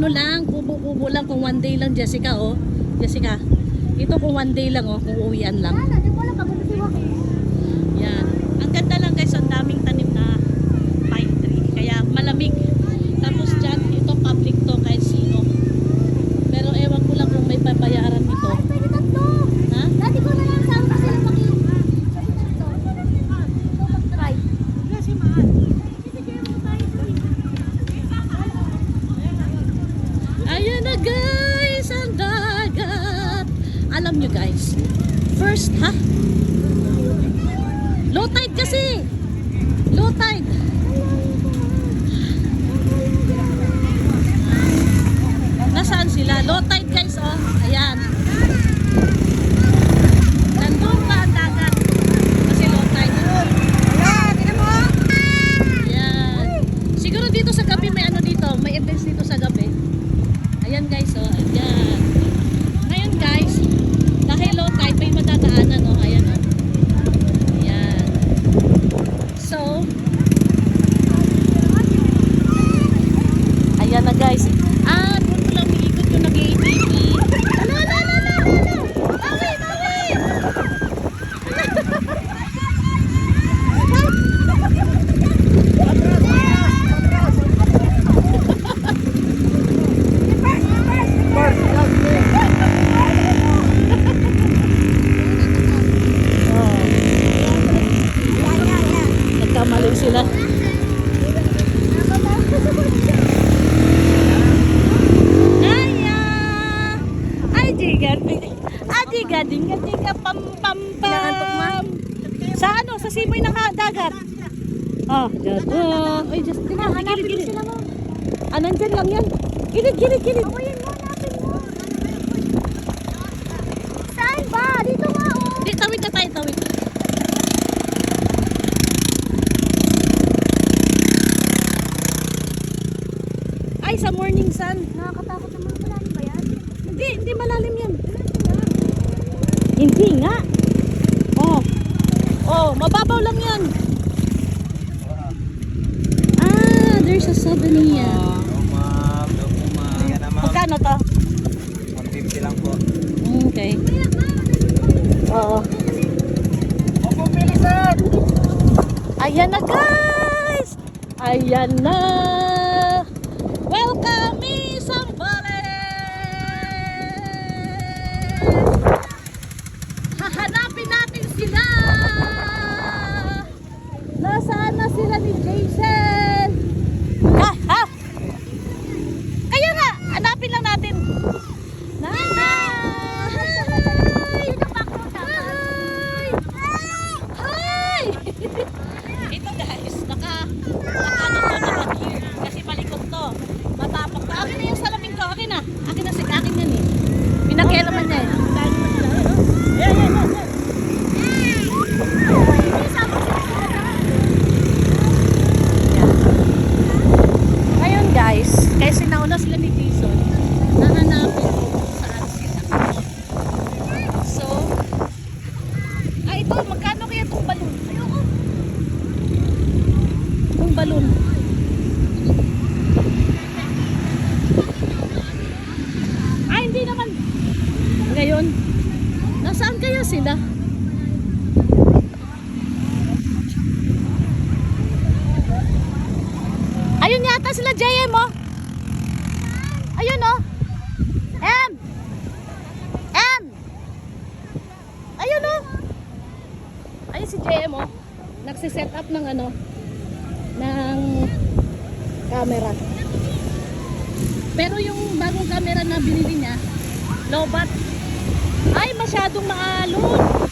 ano lang, kubo-kubo lang kung one day lang, Jessica, oh. Jessica, ito kung one day lang, oh, kung uwian lang. Yan. Ang ganda lang guys, ang daming tanim na pine tree. Kaya malamig. Tapos dyan, ito public to kahit sino. Pero ewan ko lang kung may babayaran ito. Ha? Dati ko na lang saan kasi Ayan na guys, ang dagat. Alam nyo guys, first, ha? Low tide kasi. Low tide. Nasaan sila? Low tide guys, oh. Ayan. Nandun pa ang dagat. Kasi low tide. Ayan. Siguro dito sa gabi may ano dito. May events dito sa gabi. Ayan guys, oh. Ayan. Ngayon guys, dahil low tide, may madadaanan, oh. Ayan, oh. Ayan. So, ayan na guys. Ah, doon mo lang umiikot yung nag-ATV. Ala, ala, ala, ala, ala. Bawi, bawi. Nagkamali sila. Diga pam pam pam. Sa ano? Sa simoy ng dagat. Oh, dyan. Oh, ay, just gilid. Ah, nandyan lang yan. Gilid. Awayin mo, hanapin mo. Saan ba? Dito nga, oh. Di, tawid na tayo, tawid. Ay, sa morning sun. Nakakatakot naman. Malalim ba yan? Hindi malalim yan. Hindi nga. Oh, mababaw lang yan. Ah, there's a souvenir. Magkano to? 150 lang po. Okay. Oo. Opo, bilisan! Ayan na guys! Ayan na! Welcome Isang Valley! Hahanapin natin sila! Nasaan na sila ni Jason? Ha? Kaya nga, hanapin lang natin. Hi! Ito guys, naka-ano to naman kasi malikot to. Matapang to. Akin na yung salamin ko, akin na. Akin na, akin yan eh. Pinakialaman niya eh. Yan. Ngayon guys, kaya sinauna sila ni Jason, nahanapin ko kung saan sila. So, ito, magkano kaya itong balon? Ayoko. Itong balon. Ay, hindi naman. Ngayon, nasaan kaya sila? Ayun yata sila JM, oh. Ayun, oh. M. Ayun, oh. Ayun si JM, oh. Nagsiset up ng ano, ng camera. Pero yung bagong camera na binili niya, low bat. Ay, masyadong maalon.